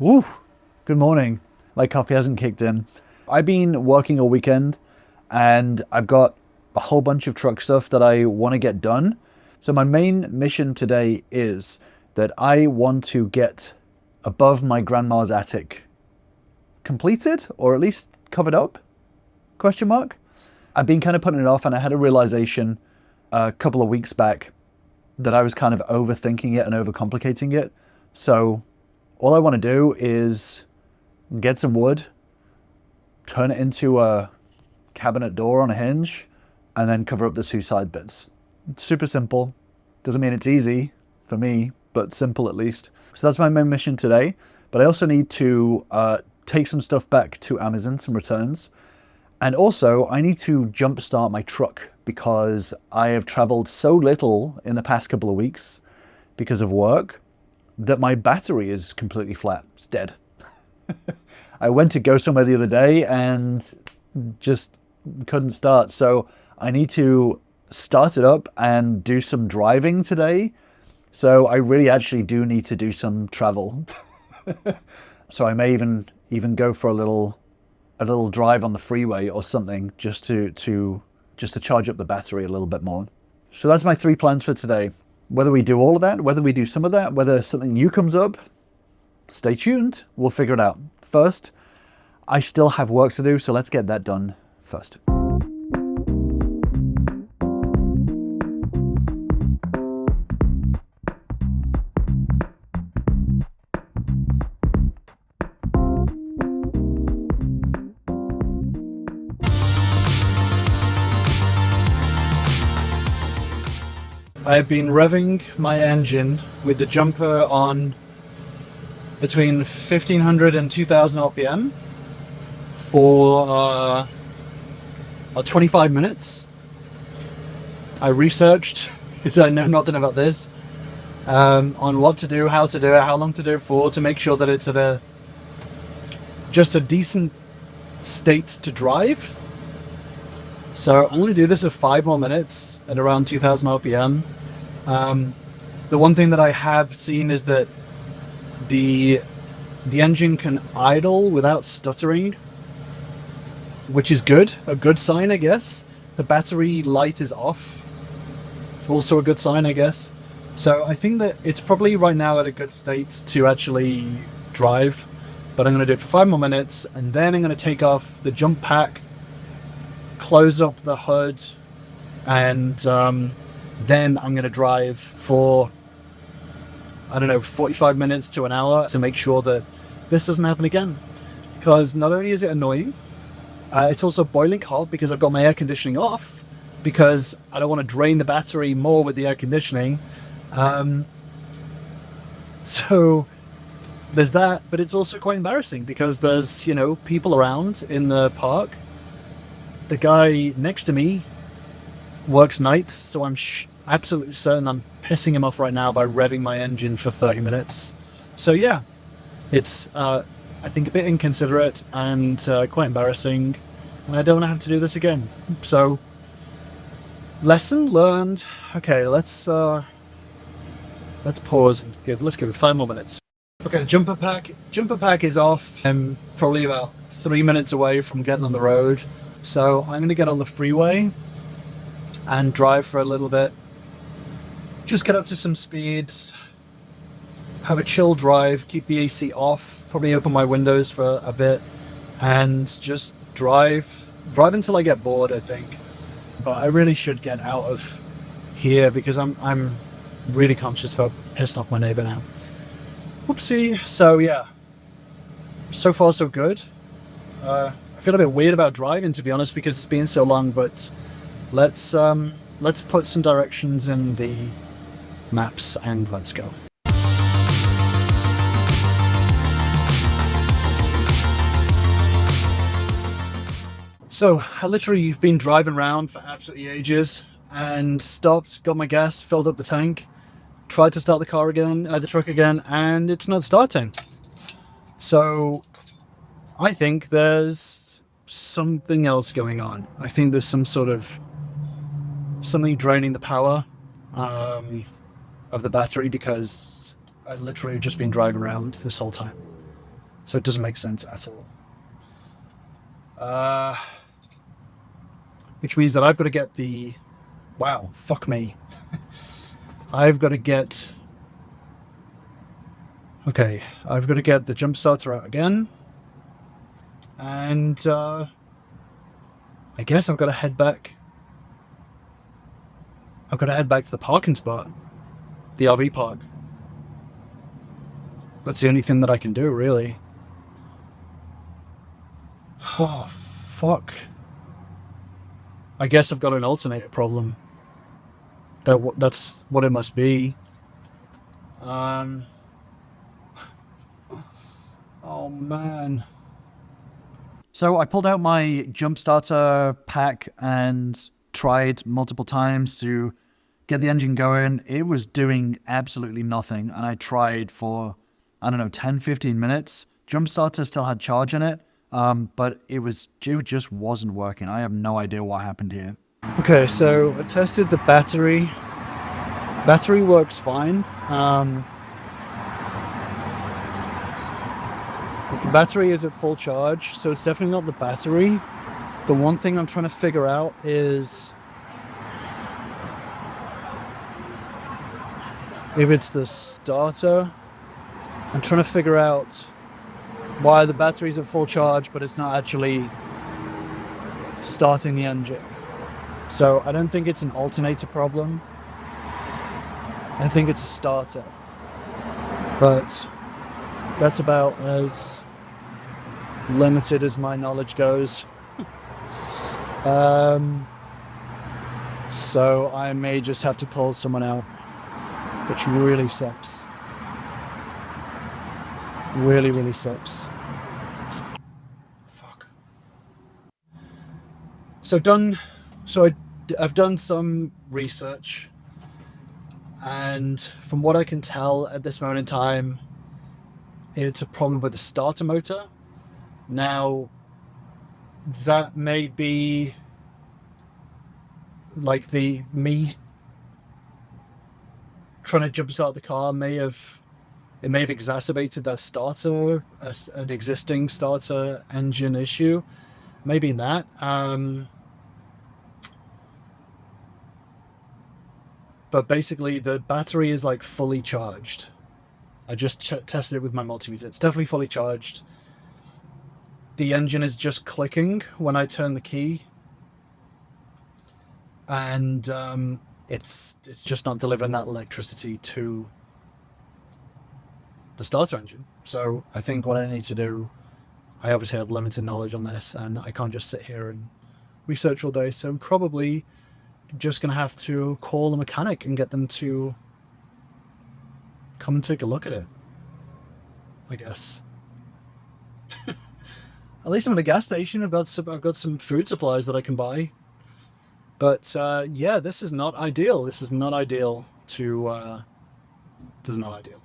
Woo! Good morning. My coffee hasn't kicked in. I've been working all weekend and I've got a whole bunch of truck stuff that I want to get done. So my main mission today is that I want to get above my grandma's attic completed, or at least covered up? Question mark. I've been kind of putting it off, and I had a realization a couple of weeks back that I was kind of overthinking it and overcomplicating it. So all I want to do is get some wood, turn it into a cabinet door on a hinge, and then cover up the two side bits. It's super simple. Doesn't mean it's easy for me, but simple at least. So that's my main mission today. But I also need to take some stuff back to Amazon, some returns. And also I need to jumpstart my truck because I have traveled so little in the past couple of weeks because of work that my battery is completely flat. It's dead. I went to go somewhere the other day and just couldn't start. So I need to start it up and do some driving today. So I really actually do need to do some travel. So I may even go for a little drive on the freeway or something just to charge up the battery a little bit more. So that's my 3 plans for today. Whether we do all of that, whether we do some of that, whether something new comes up, stay tuned. We'll figure it out. First, I still have work to do, so let's get that done first. I've been revving my engine with the jumper on between 1500 and 2000 RPM for 25 minutes. I researched, because I know nothing about this, on what to do, how to do it, how long to do it for, to make sure that it's at just a decent state to drive. So I'm going to do this for 5 more minutes at around 2000 RPM. The one thing that I have seen is that the engine can idle without stuttering, which is good, a good sign, I guess. The battery light is off, also a good sign, I guess. So I think that it's probably right now at a good state to actually drive, but I'm going to do it for 5 more minutes, and then I'm going to take off the jump pack, close up the hood, and then I'm going to drive for, 45 minutes to an hour to make sure that this doesn't happen again. Because not only is it annoying, it's also boiling hot because I've got my air conditioning off because I don't want to drain the battery more with the air conditioning. So there's that, but it's also quite embarrassing because there's, people around in the park. The guy next to me works nights, so I'm absolutely certain I'm pissing him off right now by revving my engine for 30 minutes. So yeah, it's, I think, a bit inconsiderate and quite embarrassing, and I don't have to do this again. So, lesson learned. Okay, let's pause and let's give it 5 more minutes. Okay, the jumper pack is off. I'm probably about 3 minutes away from getting on the road. So I'm going to get on the freeway and drive for a little bit. Just get up to some speeds, have a chill drive, keep the AC off, probably open my windows for a bit, and just drive until I get bored, I think. But I really should get out of here because I'm really conscious about pissing off my neighbor now. Whoopsie. So yeah, so far so good. I feel a bit weird about driving, to be honest, because it's been so long, but let's put some directions in the maps and let's go. So I literally have been driving around for absolutely ages and stopped, got my gas, filled up the tank, tried to start the truck again, and it's not starting. So I think there's something else going on. I think there's something draining the power of the battery because I literally have just been driving around this whole time. So it doesn't make sense at all. Which means that I've got to get the... Wow, fuck me. I've got to get... Okay, I've got to get the jump starter out again. And I guess I've got to head back. I've got to head back to the parking spot. The RV park. That's the only thing that I can do, really. Oh, fuck. I guess I've got an alternator problem. That's what it must be. Oh, man. So I pulled out my jump starter pack and tried multiple times to get the engine going. It was doing absolutely nothing. And I tried for, I don't know, 10, 15 minutes. Jump starter still had charge in it. But it just wasn't working. I have no idea what happened here. Okay, so I tested the battery. Battery works fine. The battery is at full charge, so it's definitely not the battery. The one thing I'm trying to figure out is if it's the starter. I'm trying to figure out why the battery's at full charge, but it's not actually starting the engine. So I don't think it's an alternator problem. I think it's a starter. But that's about as limited as my knowledge goes. So I may just have to call someone out, which really sucks. Really, really sucks. Fuck. So I've done some research, and from what I can tell at this moment in time, it's a problem with the starter motor. Now, that may be like me trying to jumpstart the car may have exacerbated that starter, an existing starter engine issue. Maybe that. But basically, the battery is like fully charged. I just tested it with my multimeter. It's definitely fully charged. The engine is just clicking when I turn the key, and it's just not delivering that electricity to the starter engine. So I think what I need to do, I obviously have limited knowledge on this, and I can't just sit here and research all day. So I'm probably just gonna have to call a mechanic and get them to come and take a look at it, I guess. At least I'm at a gas station. I've got some food supplies that I can buy. But yeah, this is not ideal. This is not ideal to. This is not ideal.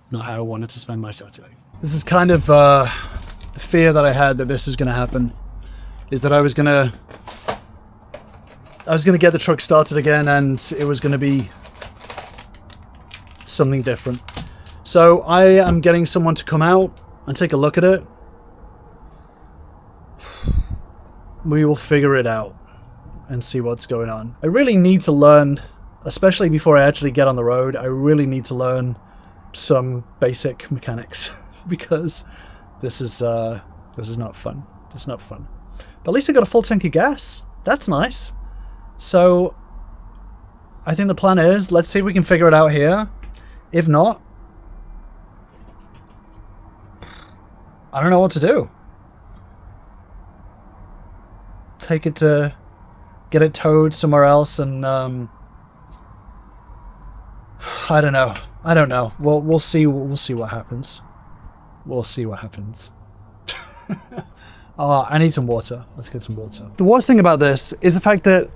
Not how I wanted to spend my Saturday. This is kind of the fear that I had that this was going to happen. Is that I was gonna get the truck started again, and it was going to be something different. So I am getting someone to come out and take a look at it. We will figure it out and see what's going on. I really need to learn, especially before I actually get on the road, I really need to learn some basic mechanics because this is not fun. It's not fun. But at least I got a full tank of gas. That's nice. So I think the plan is, let's see if we can figure it out here. If not, I don't know what to do. Take it to get it towed somewhere else, and I don't know. We'll see what happens. We'll see what happens. Oh, I need some water. Let's get some water. The worst thing about this is the fact that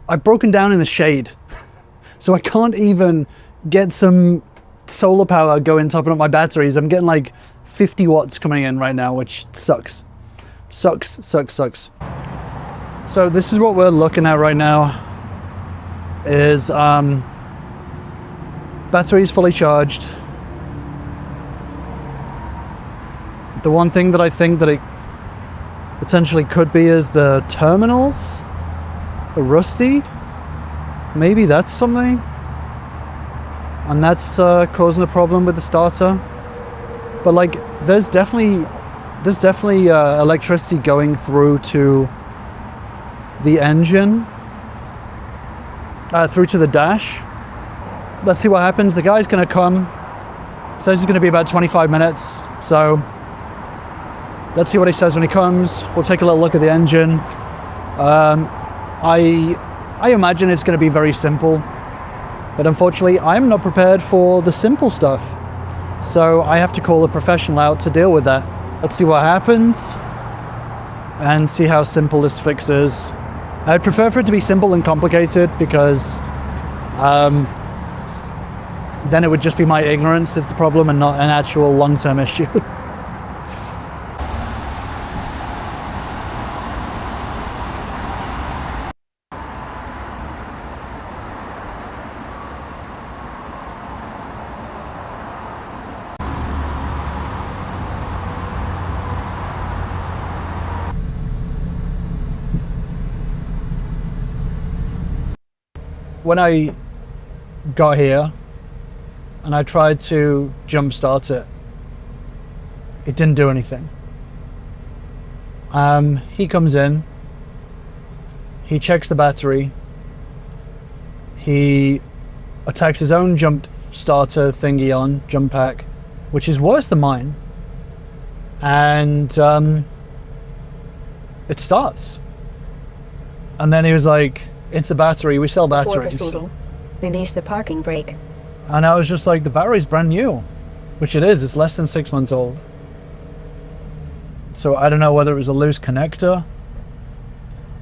I've broken down in the shade, so I can't even get some solar power going topping up my batteries. I'm getting like 50 watts coming in right now, which sucks. Sucks. So this is what we're looking at right now. Is battery is fully charged. The one thing that I think that it potentially could be is the terminals are rusty. Maybe that's something, and that's causing a problem with the starter. But like, there's definitely electricity going through to the engine, through to the dash. Let's see what happens. The guy's gonna come. Says it's gonna be about 25 minutes. So let's see what he says when he comes. We'll take a little look at the engine. I imagine it's gonna be very simple, but unfortunately I'm not prepared for the simple stuff. So I have to call a professional out to deal with that. Let's see what happens and see how simple this fix is. I'd prefer for it to be simple than complicated, because then it would just be my ignorance that's the problem and not an actual long-term issue. When I got here and I tried to jump start it, it didn't do anything. He comes in, he checks the battery, he attacks his own jump starter thingy on, jump pack, which is worse than mine, and it starts. And then he was like, it's the battery, we sell batteries. Release the parking brake. And I was just like, the battery's brand new, which it is, it's less than 6 months old. So I don't know whether it was a loose connector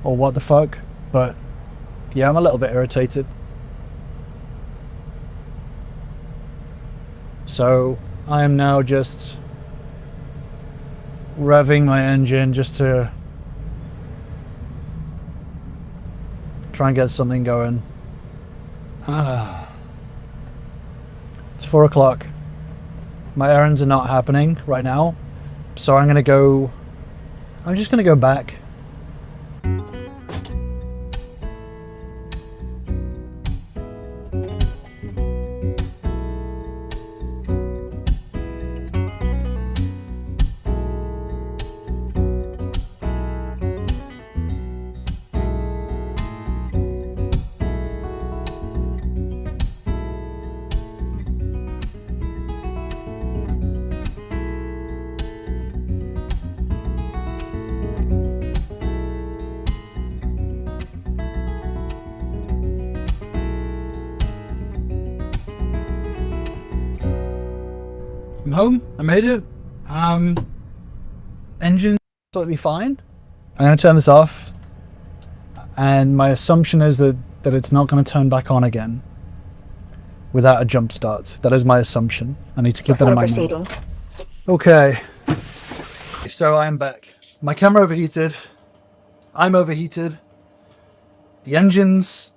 or what the fuck, but yeah, I'm a little bit irritated. So I am now just revving my engine just to try and get something going. It's 4 o'clock. My errands are not happening right now, so I'm just gonna go back. I'm home. I made it. Engine absolutely fine. I'm going to turn this off, and my assumption is that it's not going to turn back on again without a jump start. That is my assumption. I need to keep that in mind. Okay. So I am back. My camera overheated. I'm overheated. The engine's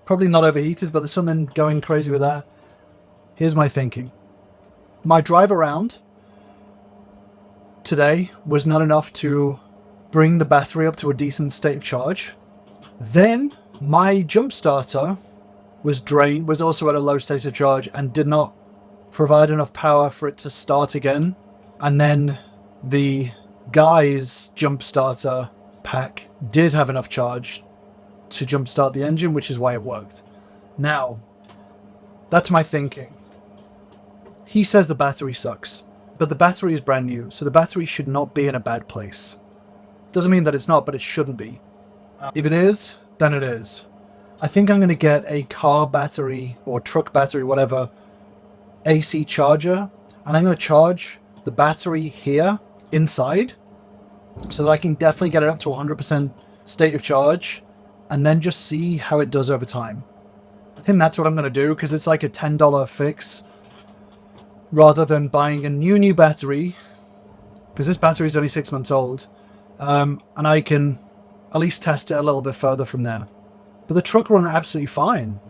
probably not overheated, but there's something going crazy with that. Here's my thinking. My drive around today was not enough to bring the battery up to a decent state of charge. Then my jump starter was also at a low state of charge and did not provide enough power for it to start again. And then the guy's jump starter pack did have enough charge to jump start the engine, which is why it worked. Now, that's my thinking. He says the battery sucks, but the battery is brand new, so the battery should not be in a bad place. Doesn't mean that it's not, but it shouldn't be. If it is, then it is. I think I'm going to get a car battery or truck battery, whatever, AC charger, and I'm going to charge the battery here inside so that I can definitely get it up to 100% state of charge and then just see how it does over time. I think that's what I'm going to do, because it's like a $10 fix rather than buying a new battery, because this battery is only 6 months old, and I can at least test it a little bit further from there. But the truck run absolutely fine.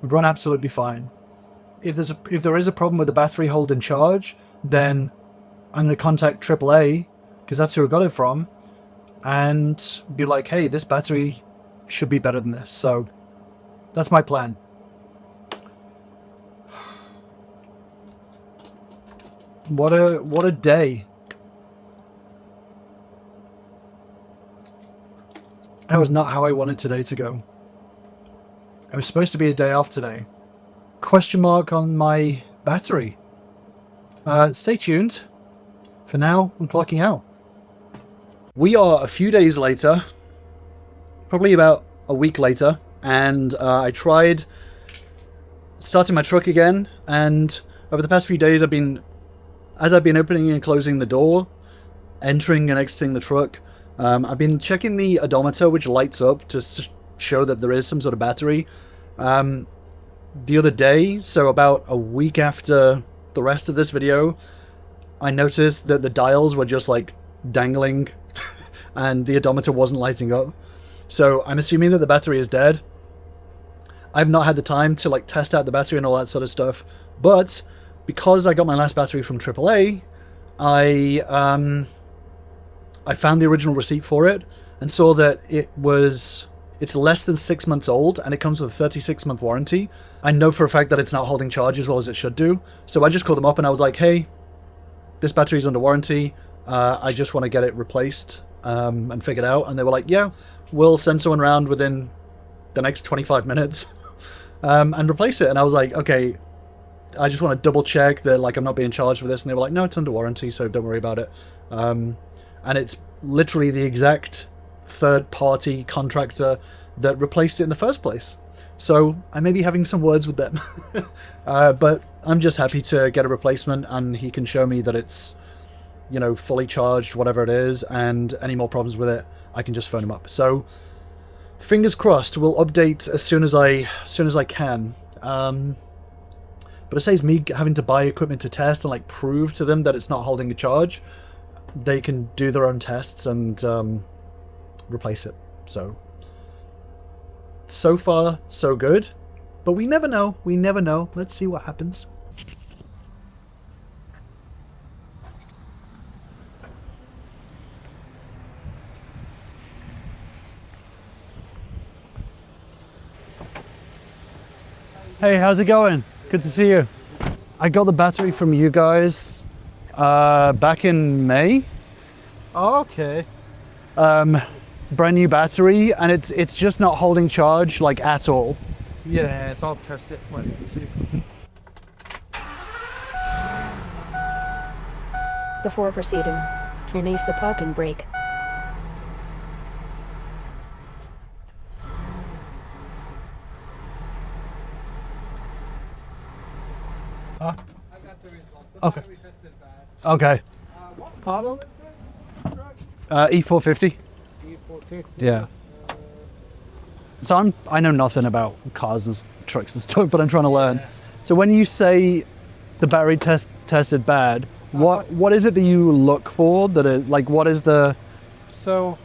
Would run absolutely fine. If there is a problem with the battery holding charge, then I'm going to contact AAA, because that's who I got it from, and be like, hey, this battery should be better than this. So that's my plan. What a day. That was not how I wanted today to go. It was supposed to be a day off today. Question mark on my battery. Stay tuned. For now, I'm clocking out. We are a few days later, probably about a week later, and I tried starting my truck again, and over the past few days as I've been opening and closing the door, entering and exiting the truck, I've been checking the odometer, which lights up to show that there is some sort of battery. The other day, so about a week after the rest of this video, I noticed that the dials were just like dangling and the odometer wasn't lighting up. So I'm assuming that the battery is dead. I've not had the time to like test out the battery and all that sort of stuff, but because I got my last battery from AAA, I found the original receipt for it and saw that it's less than 6 months old and it comes with a 36-month warranty. I know for a fact that it's not holding charge as well as it should do. So I just called them up and I was like, hey, this battery's under warranty. I just want to get it replaced and figured out. And they were like, yeah, we'll send someone around within the next 25 minutes and replace it. And I was like, okay, I just want to double check that like I'm not being charged for this. And they were like, no, it's under warranty, so don't worry about it. And it's literally the exact third-party contractor that replaced it in the first place. So I may be having some words with them. But I'm just happy to get a replacement and he can show me that it's, you know, fully charged, whatever it is, and any more problems with it, I can just phone him up. So fingers crossed, we'll update as soon as I can. But it saves me having to buy equipment to test and like prove to them that it's not holding a charge. They can do their own tests and replace it. So far, so good. But we never know. We never know. Let's see what happens. Hey, how's it going? Good to see you. I got the battery from you guys back in May. Oh, okay. Brand new battery, and it's just not holding charge like at all. Yes, I'll test it. Wait, let's see. Before proceeding, release the parking brake. I got the result. Okay. We tested bad. Okay. What model is this truck? E450. E450. Yeah. So I know nothing about cars and trucks and stuff, but I'm trying to learn. So when you say the battery tested bad, what is it that you look for? What is the? So,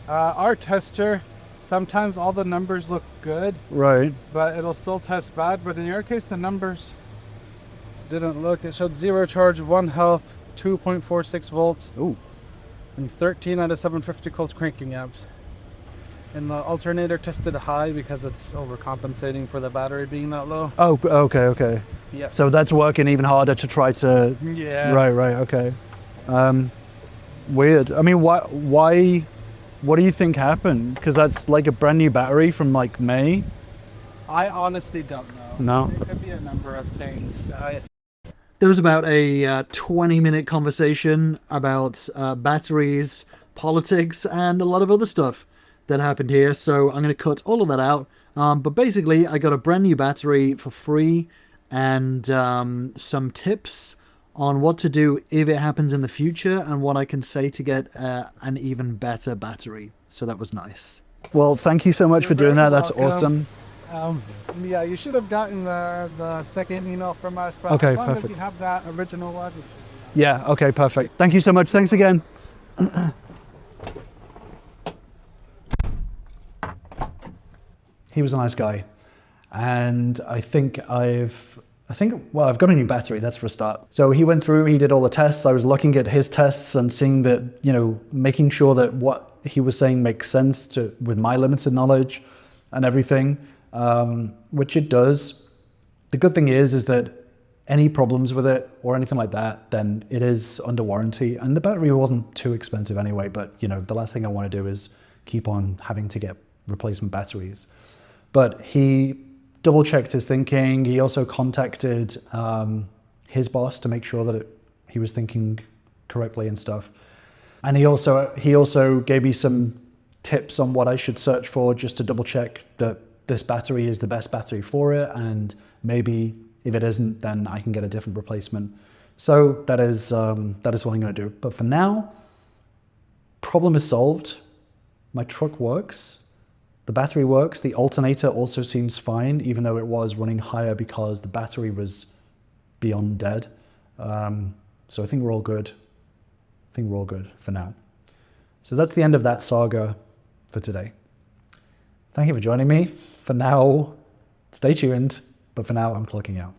our tester, sometimes all the numbers look good, Right. but it'll still test bad. But in your case, the numbers didn't look. It showed 0 charge, 1 health, 2.46 volts, Ooh. and 13 out of 750 volts cranking amps. And the alternator tested high because it's overcompensating for the battery being that low. Oh, okay. Yeah. So that's working even harder to try to. Yeah. Right. Okay. Weird. I mean, why? What do you think happened? Because that's like a brand new battery from like May. I honestly don't know. No. It could be a number of things. There was about a 20-minute conversation about batteries, politics, and a lot of other stuff that happened here. So I'm going to cut all of that out. But basically, I got a brand new battery for free and some tips on what to do if it happens in the future and what I can say to get an even better battery. So that was nice. Well, thank you so much for doing that. That's awesome. Yeah, you should have gotten the second email from us. But Okay, as long perfect. as you have that original one. Yeah, okay, perfect. Thank you so much. Thanks again. He was a nice guy. And I think I've well, I've got a new battery, that's for a start. So he went through, he did all the tests. I was looking at his tests and seeing that, making sure that what he was saying makes sense with my limited knowledge and everything, which it does. The good thing is that any problems with it or anything like that, then it is under warranty. And the battery wasn't too expensive anyway, but the last thing I want to do is keep on having to get replacement batteries. But he double checked his thinking. He also contacted his boss to make sure that he was thinking correctly and stuff. And he also gave me some tips on what I should search for just to double check that this battery is the best battery for it. And maybe if it isn't, then I can get a different replacement. So that is what I'm going to do. But for now, problem is solved. My truck works. The battery works. The alternator also seems fine, even though it was running higher because the battery was beyond dead. So I think we're all good. I think we're all good for now. So that's the end of that saga for today. Thank you for joining me. For now, stay tuned. But for now, I'm clocking out.